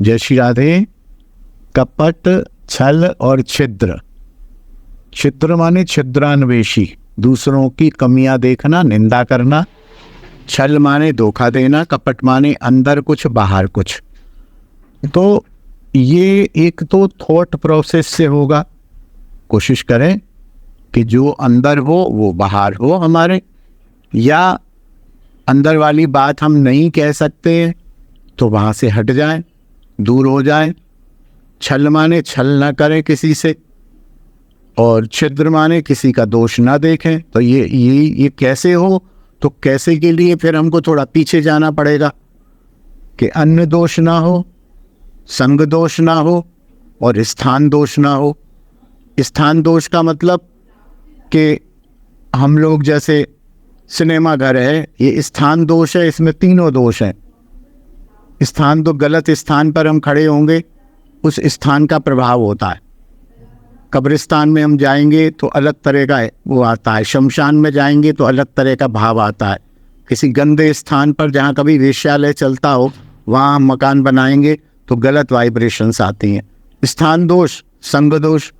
जय श्री राधे। कपट, छल और छिद्र। छिद्र माने छिद्रान्वेषी, दूसरों की कमियां देखना, निंदा करना। छल माने धोखा देना, कपट माने अंदर कुछ बाहर कुछ। तो ये एक तो थॉट प्रोसेस से होगा। कोशिश करें कि जो अंदर हो वो बाहर हो हमारे, या अंदर वाली बात हम नहीं कह सकते तो वहाँ से हट जाएं, दूर हो जाएं। छल माने छल ना करें किसी से, और छिद्र माने किसी का दोष ना देखें। तो ये कैसे हो? तो कैसे के लिए फिर हमको थोड़ा पीछे जाना पड़ेगा कि अन्न दोष ना हो, संग दोष ना हो और स्थान दोष ना हो। स्थान दोष का मतलब कि हम लोग जैसे सिनेमा घर है, ये स्थान दोष है, इसमें तीनों दोष हैं। स्थान तो गलत स्थान पर हम खड़े होंगे, उस स्थान का प्रभाव होता है। कब्रिस्तान में हम जाएंगे तो अलग तरह का वो आता है, शमशान में जाएंगे तो अलग तरह का भाव आता है। किसी गंदे स्थान पर जहाँ कभी वेश्यालय चलता हो वहाँ हम मकान बनाएंगे तो गलत वाइब्रेशंस आती हैं। स्थान दोष, संग दोष।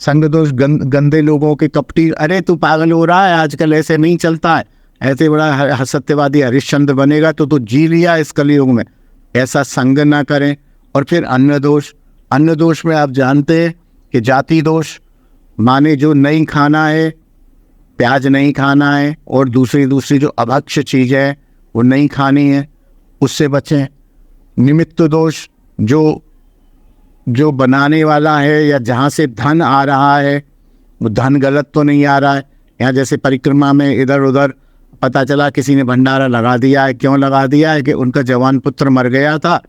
संग दोष गंदे लोगों के, कपटी, अरे तू पागल हो रहा है, आजकल ऐसे नहीं चलता है, ऐसे बड़ा सत्यवादी हरिश्चंद्र बनेगा तो जी लिया इस कलयुग में। ऐसा संग ना करें। और फिर अन्न दोष। अन्न दोष में आप जानते हैं कि जाति दोष माने जो नहीं खाना है, प्याज नहीं खाना है और दूसरी जो अभक्ष्य चीज़ें हैं वो नहीं खानी है, उससे बचें। निमित्त दोष, जो बनाने वाला है या जहाँ से धन आ रहा है वो धन गलत तो नहीं आ रहा है। यहाँ जैसे परिक्रमा में इधर उधर पता चला किसी ने भंडारा लगा दिया है। क्यों लगा दिया है? कि उनका जवान पुत्र मर गया था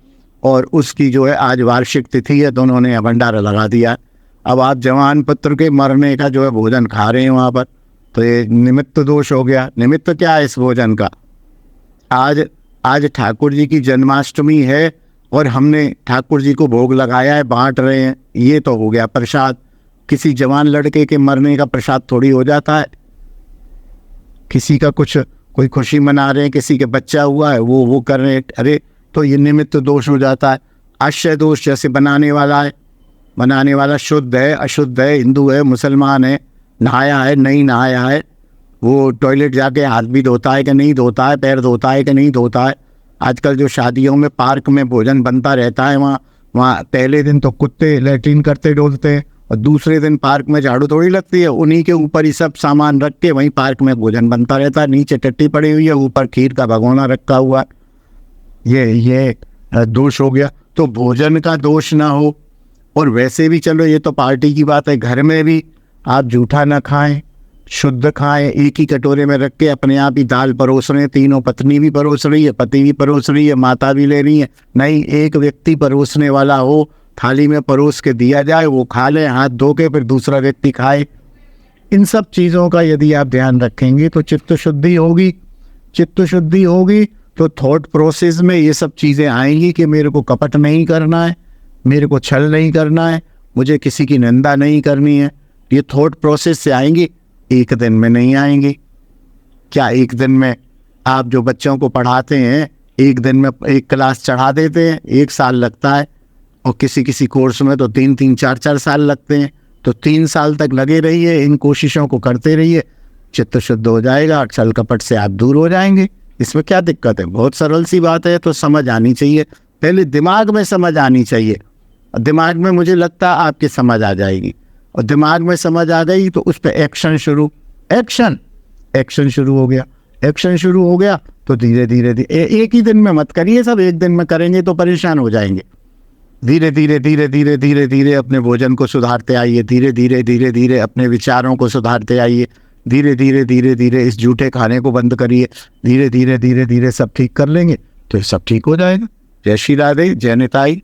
और उसकी जो है आज वार्षिक तिथि है तो उन्होंने भंडारा लगा दिया। अब आप जवान पुत्र के मरने का जो है भोजन खा रहे हैं वहाँ पर, तो ये निमित्त दोष हो गया। निमित्त क्या है इस भोजन का? आज ठाकुर जी की जन्माष्टमी है और हमने ठाकुर जी को भोग लगाया है, बांट रहे हैं, ये तो हो गया प्रसाद। किसी जवान लड़के के मरने का प्रसाद थोड़ी हो जाता है। किसी का कोई खुशी मना रहे हैं, किसी के बच्चा हुआ है वो कर रहे हैं, अरे तो ये निमित्त दोष हो जाता है। आश्रय दोष, जैसे बनाने वाला शुद्ध है, अशुद्ध है, हिंदू है, मुसलमान है, नहाया है, नहीं नहाया है, वो टॉयलेट जाके हाथ भी धोता है कि नहीं धोता है, पैर धोता है कि नहीं धोता है। आजकल जो शादियों में पार्क में भोजन बनता रहता है, वहाँ पहले दिन तो कुत्ते लैट्रिन करते डोलते हैं और दूसरे दिन पार्क में झाड़ू थोड़ी लगती है, उन्हीं के ऊपर ही सब सामान रख के वहीं पार्क में भोजन बनता रहता है। नीचे टट्टी पड़ी हुई है, ऊपर खीर का भगोना रखा हुआ है। ये दोष हो गया। तो भोजन का दोष ना हो। और वैसे भी चलो ये तो पार्टी की बात है, घर में भी आप जूठा ना खाएं, शुद्ध खाएं। एक ही कटोरे में रख के अपने आप ही दाल परोस रहे हैं, तीनों, पत्नी भी परोस रही है, पति भी परोस रही है, माता भी ले रही है। नहीं, एक व्यक्ति परोसने वाला हो, थाली में परोस के दिया जाए, वो खा ले हाथ धो के, फिर दूसरा व्यक्ति खाए। इन सब चीज़ों का यदि आप ध्यान रखेंगे तो चित्त शुद्धि होगी। चित्त शुद्धि होगी तो थॉट प्रोसेस में ये सब चीज़ें आएंगी कि मेरे को कपट नहीं करना है, मेरे को छल नहीं करना है, मुझे किसी की निंदा नहीं करनी है। ये थॉट प्रोसेस से आएंगी, एक दिन में नहीं आएंगी। क्या एक दिन में आप जो बच्चों को पढ़ाते हैं, एक दिन में एक क्लास चढ़ा देते हैं? 1 साल लगता है, और किसी कोर्स में तो 3-3, 4-4 साल लगते हैं। तो 3 साल तक लगे रहिए, इन कोशिशों को करते रहिए, चित्त शुद्ध हो जाएगा और छल कपट से आप दूर हो जाएंगे। इसमें क्या दिक्कत है? बहुत सरल सी बात है। तो समझ आनी चाहिए, पहले दिमाग में समझ आनी चाहिए। दिमाग में मुझे लगता है आपकी समझ आ जाएगी, और दिमाग में समझ आ गई तो उस पर एक्शन शुरू हो गया। एक्शन शुरू हो गया तो धीरे धीरे एक ही दिन में मत करिए सब, एक दिन में करेंगे तो परेशान हो जाएंगे। धीरे धीरे अपने भोजन को सुधारते आइए, धीरे धीरे अपने विचारों को सुधारते आइए, धीरे धीरे इस झूठे खाने को बंद करिए। धीरे धीरे सब ठीक कर लेंगे तो सब ठीक हो जाएगा। जय श्री राधे, जय निताई।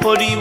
हरि